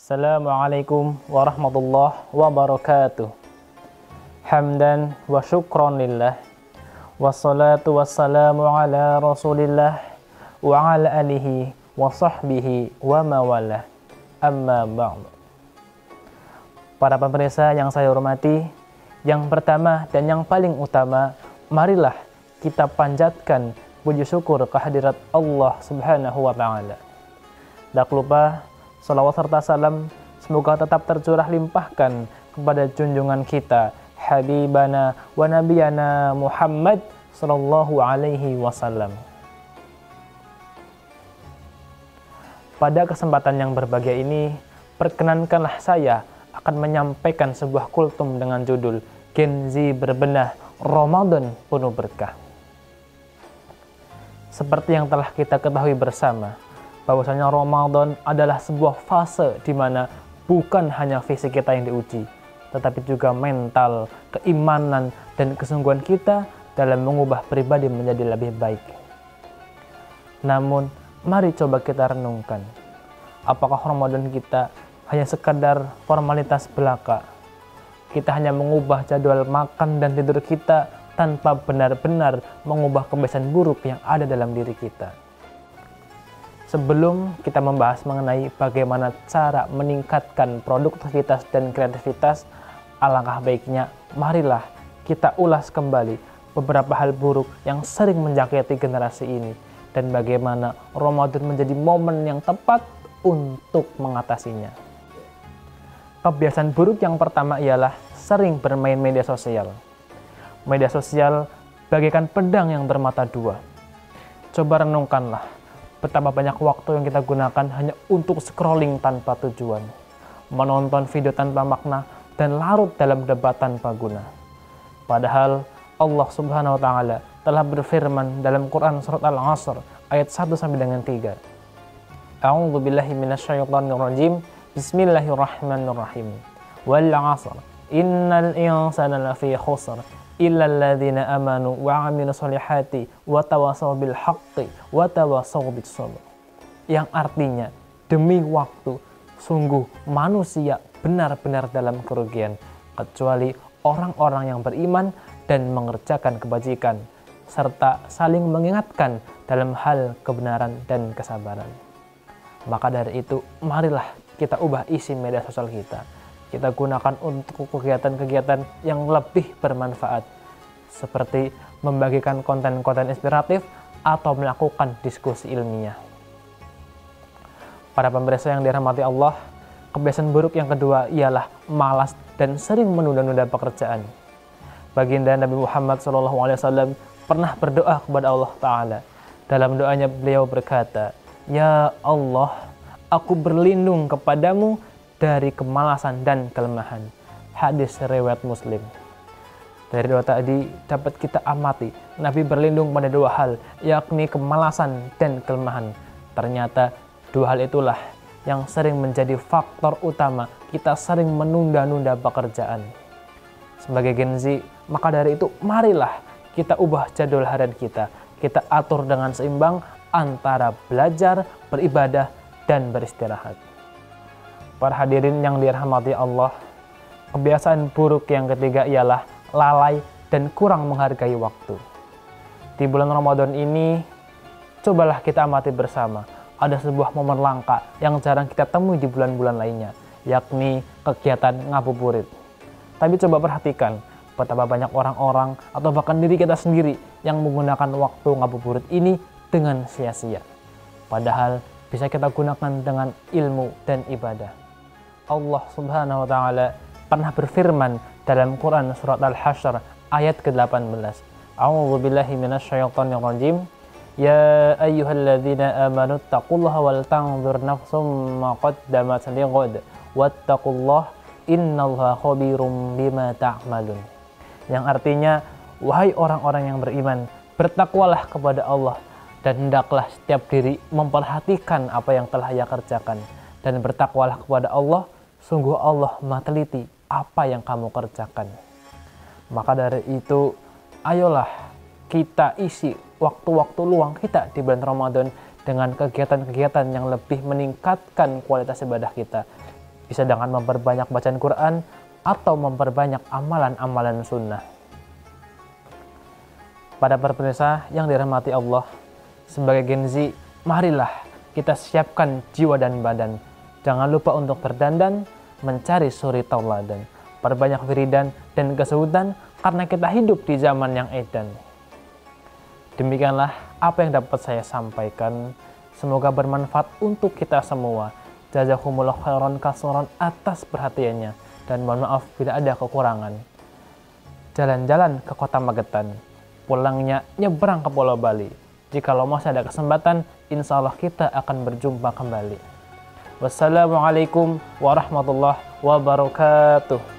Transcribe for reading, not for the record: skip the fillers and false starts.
Assalamualaikum warahmatullahi wabarakatuh. Hamdan wa syukran lillah. Wassalatu wassalamu ala rasulillah wa ala alihi wa sahbihi wa mawalah. Amma ba'du. Para pemirsa yang saya hormati, yang pertama dan yang paling utama, marilah kita panjatkan puji syukur kehadirat Allah Subhanahu wa taala. Tak lupa salawat serta salam semoga tetap tercurah limpahkan kepada junjungan kita Habibana wa Nabiyana Muhammad sallallahu alaihi wasallam. Pada kesempatan yang berbahagia ini, perkenankanlah saya akan menyampaikan sebuah kultum dengan judul Gen Z berbenah, Ramadan penuh berkah. Seperti yang telah kita ketahui bersama, bahwasanya Ramadan adalah sebuah fase di mana bukan hanya fisik kita yang diuji, tetapi juga mental, keimanan, dan kesungguhan kita dalam mengubah pribadi menjadi lebih baik. Namun, mari coba kita renungkan, apakah Ramadan kita hanya sekadar formalitas belaka? Kita hanya mengubah jadwal makan dan tidur kita tanpa benar-benar mengubah kebiasaan buruk yang ada dalam diri kita. Sebelum kita membahas mengenai bagaimana cara meningkatkan produktivitas dan kreativitas, alangkah baiknya marilah kita ulas kembali beberapa hal buruk yang sering menjakiti generasi ini dan bagaimana Ramadan menjadi momen yang tepat untuk mengatasinya. Kebiasaan buruk yang pertama ialah sering bermain media sosial. Media sosial bagaikan pedang yang bermata dua. Coba renungkanlah betapa banyak waktu yang kita gunakan hanya untuk scrolling tanpa tujuan, menonton video tanpa makna, dan larut dalam debat tanpa guna. Padahal Allah Subhanahu wa taala telah berfirman dalam Quran surat Al-Asr ayat 1 sampai dengan 3. A'udzu billahi minasyaitonir rajim. Bismillahirrahmanirrahim. Wal 'asr. Innal insana lafi khusr illa alladzina amanu wa 'amilus solihati wa tawasaw bil haqqi wa tawasaw bis sabr. Yang artinya, demi waktu, sungguh manusia benar-benar dalam kerugian kecuali orang-orang yang beriman dan mengerjakan kebajikan serta saling mengingatkan dalam hal kebenaran dan kesabaran. Maka dari itu, marilah kita ubah isi media sosial kita. Kita gunakan untuk kegiatan-kegiatan yang lebih bermanfaat, seperti membagikan konten-konten inspiratif atau melakukan diskusi ilmiah. Para pemirsa yang dirahmati Allah, kebiasaan buruk yang kedua ialah malas dan sering menunda-nunda pekerjaan. Baginda Nabi Muhammad SAW pernah berdoa kepada Allah Ta'ala. Dalam doanya beliau berkata, "Ya Allah, aku berlindung kepadamu dari kemalasan dan kelemahan." Hadis riwayat Muslim. Dari doa tadi dapat kita amati Nabi berlindung pada dua hal, yakni kemalasan dan kelemahan. Ternyata dua hal itulah yang sering menjadi faktor utama kita sering menunda-nunda pekerjaan. Sebagai Gen Z, maka dari itu marilah kita ubah jadwal harian kita. Kita atur dengan seimbang antara belajar, beribadah, dan beristirahat. Para hadirin yang dirahmati Allah, kebiasaan buruk yang ketiga ialah lalai dan kurang menghargai waktu. Di bulan Ramadan ini, cobalah kita amati bersama. Ada sebuah momen langka yang jarang kita temui di bulan-bulan lainnya, yakni kegiatan ngabuburit. Tapi coba perhatikan betapa banyak orang-orang atau bahkan diri kita sendiri yang menggunakan waktu ngabuburit ini dengan sia-sia. Padahal bisa kita gunakan dengan ilmu dan ibadah. Allah Subhanahu wa taala pernah berfirman dalam Quran surat Al-Hasyr ayat ke-18. A'udzu billahi minasyaitonir rajim. Ya ayyuhalladzina amanu taqullaha wal tanzur nafsum ma qaddamat lighad wattaqullaha innallaha khabirum bima ta'malun. Yang artinya, wahai orang-orang yang beriman, bertakwalah kepada Allah dan hendaklah setiap diri memperhatikan apa yang telah ia kerjakan, dan bertakwalah kepada Allah, sungguh Allah Maha teliti apa yang kamu kerjakan. Maka dari itu, ayolah kita isi waktu-waktu luang kita di bulan Ramadan dengan kegiatan-kegiatan yang lebih meningkatkan kualitas ibadah kita. Bisa dengan memperbanyak bacaan Quran atau memperbanyak amalan-amalan sunnah. Pada pemirsa yang dirahmati Allah, sebagai Gen Z, marilah kita siapkan jiwa dan badan. Jangan lupa untuk berdandan, mencari suri tauladan, perbanyak wiridan dan kesuhudan karena kita hidup di zaman yang edan. Demikianlah apa yang dapat saya sampaikan. Semoga bermanfaat untuk kita semua. Jazakumullah khairan katsiran atas perhatiannya, dan mohon maaf bila ada kekurangan. Jalan-jalan ke Kota Magetan, pulangnya nyebrang ke Pulau Bali. Jikalau masih ada kesempatan, insya Allah kita akan berjumpa kembali. Wassalamualaikum warahmatullahi wabarakatuh.